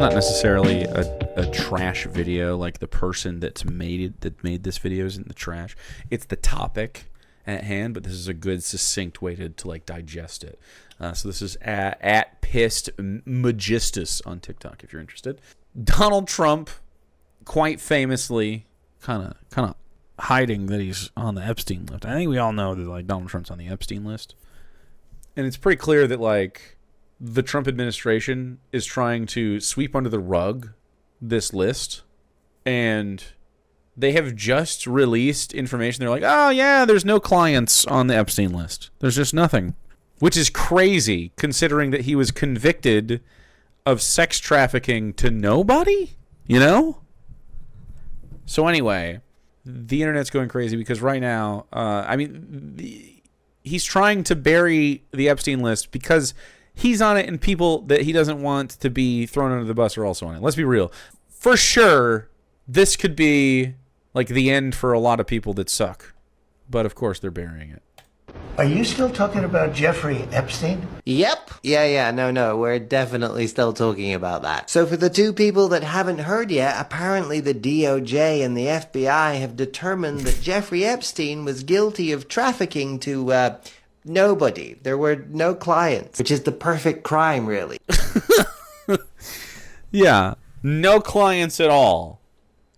not necessarily a trash video, like the person that made this video is in the trash. It's the topic at hand, but this is a good succinct way to like digest it. So this is at pissed magistus on TikTok if you're interested. Donald Trump, quite famously, kind of hiding that he's on the Epstein list. I think we all know that like Donald Trump's on the Epstein list, and it's pretty clear that like the Trump administration is trying to sweep under the rug this list, and they have just released information. They're like, oh yeah, there's no clients on the Epstein list. There's just nothing, which is crazy considering that he was convicted of sex trafficking to nobody, you know? So anyway, the internet's going crazy because right now, he's trying to bury the Epstein list because he's on it and people that he doesn't want to be thrown under the bus are also on it. Let's be real. For sure, this could be like the end for a lot of people that suck. But of course, they're burying it. Are you still talking about Jeffrey Epstein? Yep. Yeah, no, we're definitely still talking about that. So for the two people that haven't heard yet, apparently the DOJ and the FBI have determined that Jeffrey Epstein was guilty of trafficking to, nobody. There were no clients, which is the perfect crime, really. Yeah, no clients at all.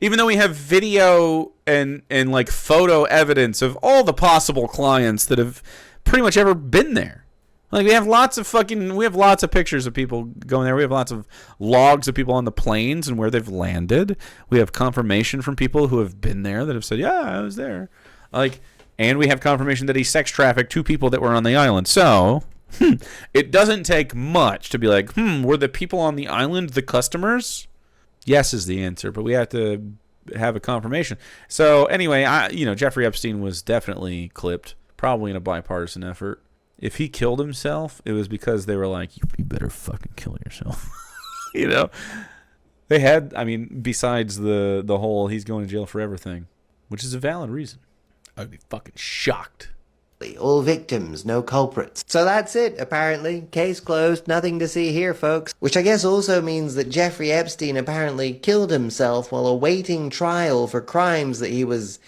Even though we have video and like photo evidence of all the possible clients that have pretty much ever been there. Like we have lots of pictures of people going there. We have lots of logs of people on the planes and where they've landed. We have confirmation from people who have been there that have said, yeah, I was there. And we have confirmation that he sex trafficked two people that were on the island. So it doesn't take much to be like, were the people on the island the customers? Yes is the answer, but we have to have a confirmation. So anyway, Jeffrey Epstein was definitely clipped, probably in a bipartisan effort. If he killed himself, it was because they were like, you better fucking kill yourself. They had, besides the whole he's going to jail forever thing, which is a valid reason. I'd be fucking shocked. All victims, no culprits. So that's it, apparently. Case closed, nothing to see here, folks. Which I guess also means that Jeffrey Epstein apparently killed himself while awaiting trial for crimes that he was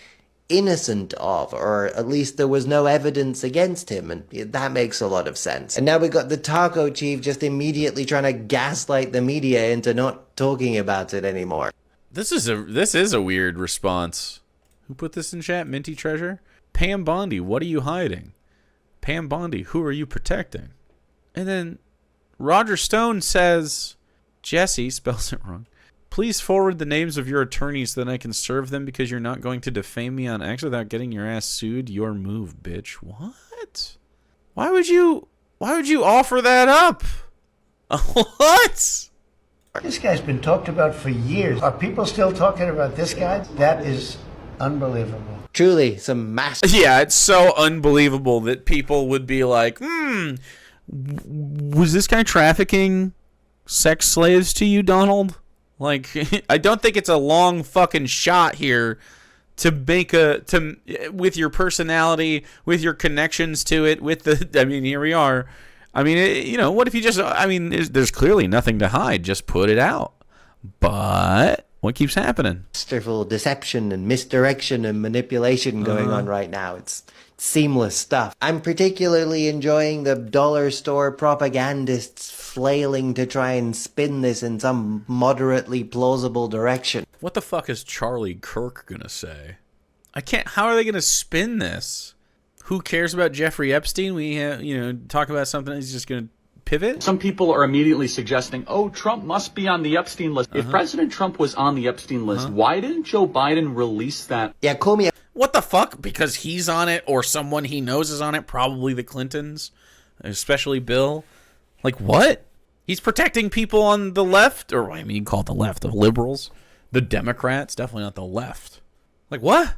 innocent of, or at least there was no evidence against him, and that makes a lot of sense. And now we got the taco chief just immediately trying to gaslight the media into not talking about it anymore. This is a weird response. Who put this in chat? Minty Treasure? Pam Bondi, what are you hiding? Pam Bondi, who are you protecting? And then Roger Stone says, Jesse spells it wrong. Please forward the names of your attorneys so that I can serve them because you're not going to defame me on X without getting your ass sued. Your move, bitch. What? Why would you offer that up? What? This guy's been talked about for years. Are people still talking about this guy? That is unbelievable. Truly, some massive... Yeah, it's so unbelievable that people would be like, was this guy trafficking sex slaves to you, Donald? Like, I don't think it's a long fucking shot here to make with your personality, with your connections to it, here we are. What if you just, there's clearly nothing to hide. Just put it out. But what keeps happening? Masterful deception and misdirection and manipulation going on right now. It's seamless stuff. I'm particularly enjoying the dollar store propagandists flailing to try and spin this in some moderately plausible direction. What the fuck is Charlie Kirk gonna say? How are they gonna spin this? Who cares about Jeffrey Epstein? We talk about something, he's just gonna pivot? Some people are immediately suggesting, Trump must be on the Epstein list. If President Trump was on the Epstein list, why didn't Joe Biden release that? Yeah, call me. What the fuck? Because he's on it or someone he knows is on it, probably the Clintons, especially Bill. Like, what? He's protecting people on the left, or you call it the left, the liberals, the Democrats, definitely not the left. Like, what?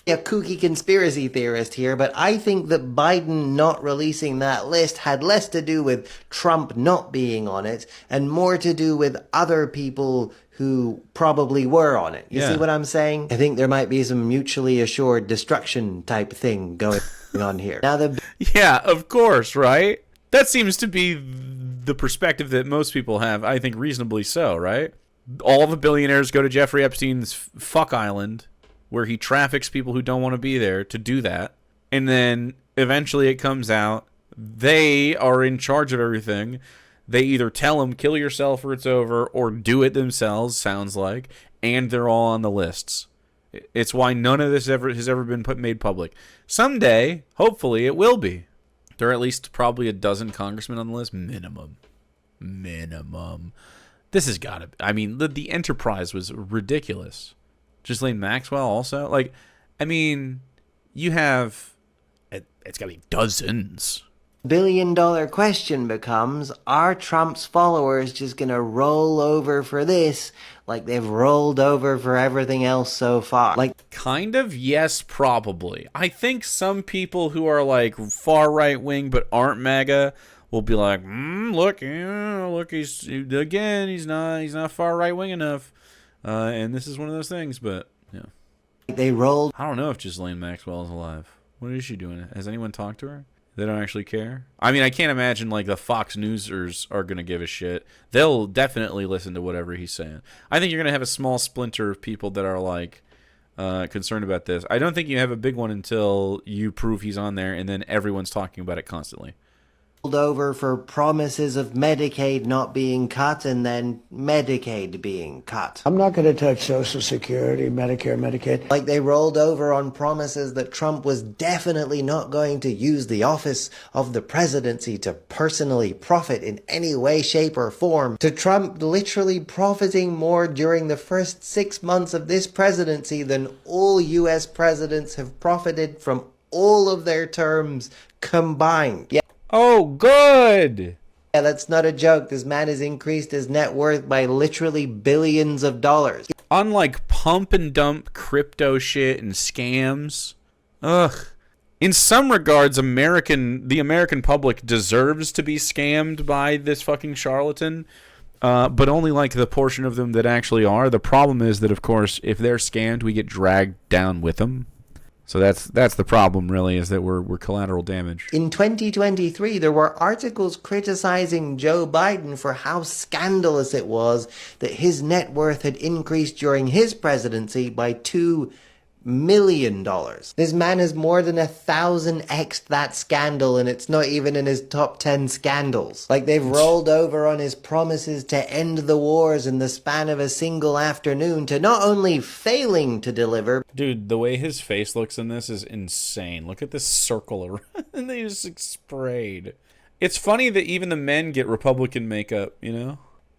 A kooky conspiracy theorist here, but I think that Biden not releasing that list had less to do with Trump not being on it and more to do with other people who probably were on it. You see what I'm saying? I think there might be some mutually assured destruction type thing going on here. Now yeah, of course, right? That seems to be the perspective that most people have, I think reasonably so, right? All the billionaires go to Jeffrey Epstein's fuck island, where he traffics people who don't want to be there to do that. And then eventually it comes out, they are in charge of everything. They either tell him, kill yourself or it's over, or do it themselves, sounds like, and they're all on the lists. It's why none of this has ever been made public. Someday, hopefully, it will be. There are at least probably a dozen congressmen on the list, minimum. This has got to. I mean, the enterprise was ridiculous. Ghislaine Maxwell also, like, I mean, you have. It's got to be dozens. $1 billion question becomes, are Trump's followers just going to roll over for this like they've rolled over for everything else so far? Like, kind of, yes, probably. I think some people who are like far right wing but aren't MAGA will be like, look, he's not far right wing enough, and this is one of those things. But yeah, they rolled. I don't know if Ghislaine Maxwell is alive. What is she doing? Has anyone talked to her? They don't actually care. I mean, I can't imagine like the Fox Newsers are going to give a shit. They'll definitely listen to whatever he's saying. I think you're going to have a small splinter of people that are like concerned about this. I don't think you have a big one until you prove he's on there, and then everyone's talking about it constantly. Over for promises of Medicaid not being cut and then Medicaid being cut. I'm not going to touch Social Security, Medicare, Medicaid. Like they rolled over on promises that Trump was definitely not going to use the office of the presidency to personally profit in any way, shape, or form, to Trump literally profiting more during the first 6 months of this presidency than all U.S. presidents have profited from all of their terms combined. Yeah. Oh, good. Yeah, that's not a joke. This man has increased his net worth by literally billions of dollars. Unlike pump and dump crypto shit and scams. Ugh. In some regards, the American public deserves to be scammed by this fucking charlatan, but only like the portion of them that actually are. The problem is that, of course, if they're scammed, we get dragged down with them. So that's the problem, really, is that we're collateral damage. In 2023, there were articles criticizing Joe Biden for how scandalous it was that his net worth had increased during his presidency by $2 million. This man has more than 1,000x that scandal, and it's not even in his top 10 scandals. Like, they've rolled over on his promises to end the wars in the span of a single afternoon to not only failing to deliver. Dude, the way his face looks in this is insane. Look at this circle around, and they just like, sprayed. It's funny that even the men get Republican makeup, you know?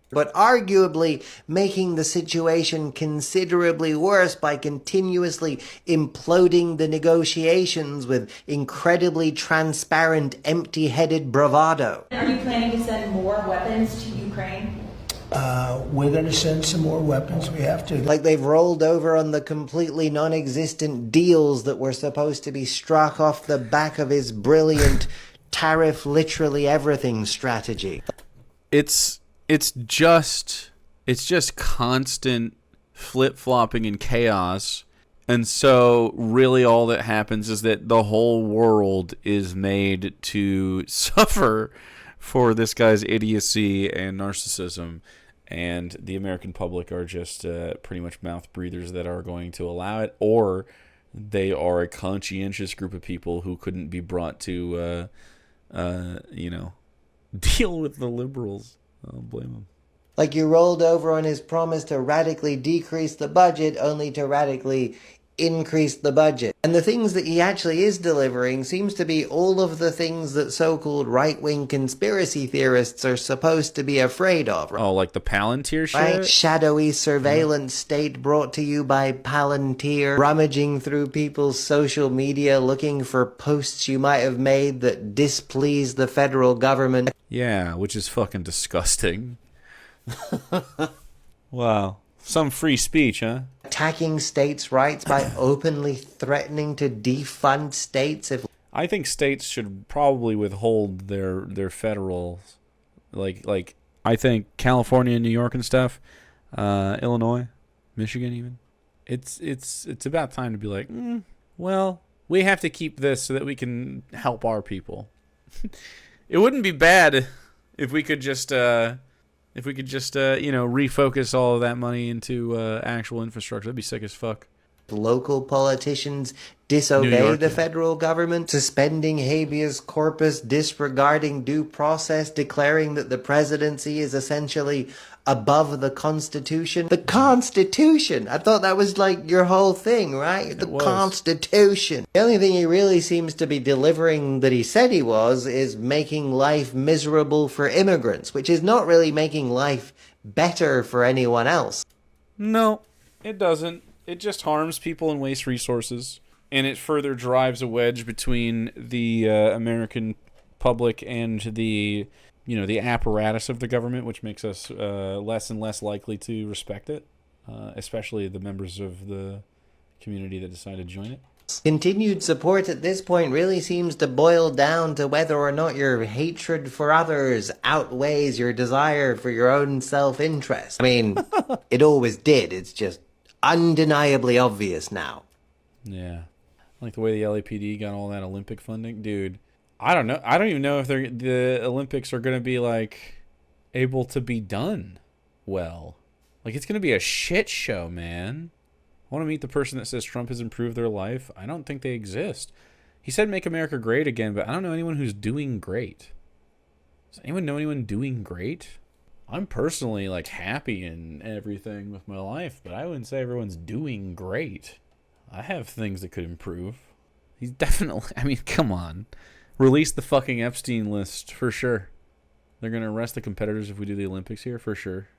But arguably making the situation considerably worse by continuously imploding the negotiations with incredibly transparent, empty-headed bravado. Are you planning to send more weapons to Ukraine? We're going to send some more weapons. We have to. Like they've rolled over on the completely non-existent deals that were supposed to be struck off the back of his brilliant tariff literally everything strategy. It's just constant flip-flopping and chaos. And so really all that happens is that the whole world is made to suffer for this guy's idiocy and narcissism. And the American public are just pretty much mouth breathers that are going to allow it. Or they are a conscientious group of people who couldn't be brought to, deal with the liberals. I don't blame him. Like you rolled over on his promise to radically decrease the budget only to radically increase the budget. And the things that he actually is delivering seems to be all of the things that so-called right-wing conspiracy theorists are supposed to be afraid of. Oh, like the Palantir shit? Right? Shadowy surveillance state brought to you by Palantir, rummaging through people's social media looking for posts you might have made that displease the federal government. Yeah, which is fucking disgusting. Wow. Some free speech, huh? Attacking states' rights by openly threatening to defund states if... I think states should probably withhold their federal, like I think California and New York and stuff, Illinois, Michigan even. It's about time to be like, well, we have to keep this so that we can help our people. It wouldn't be bad If we could just, refocus all of that money into actual infrastructure, that'd be sick as fuck. Local politicians New disobey York, the yeah. federal government, suspending habeas corpus, disregarding due process, declaring that the presidency is essentially above the Constitution. The Constitution! I thought that was like your whole thing, right? The was. Constitution. The only thing he really seems to be delivering that he said he was is making life miserable for immigrants, which is not really making life better for anyone else. No, it doesn't. It just harms people and wastes resources. And it further drives a wedge between the American public and the apparatus of the government, which makes us less and less likely to respect it, especially the members of the community that decide to join it. Continued support at this point really seems to boil down to whether or not your hatred for others outweighs your desire for your own self-interest. I mean, it always did. It's just undeniably obvious now. Yeah. Like the way the LAPD got all that Olympic funding. Dude, I don't know. I don't even know if the Olympics are going to be, like, able to be done well. Like, it's going to be a shit show, man. I want to meet the person that says Trump has improved their life. I don't think they exist. He said make America great again, but I don't know anyone who's doing great. Does anyone know anyone doing great? I'm personally, like, happy and everything with my life, but I wouldn't say everyone's doing great. I have things that could improve. He's definitely... I mean, come on. Release the fucking Epstein list, for sure. They're going to arrest the competitors if we do the Olympics here, for sure.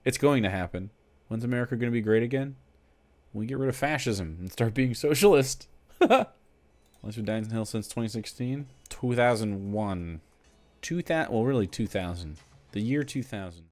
It's going to happen. When's America going to be great again? When we get rid of fascism and start being socialist. Unless we've died in hell since 2016. 2001. Well, really 2000. The year 2000.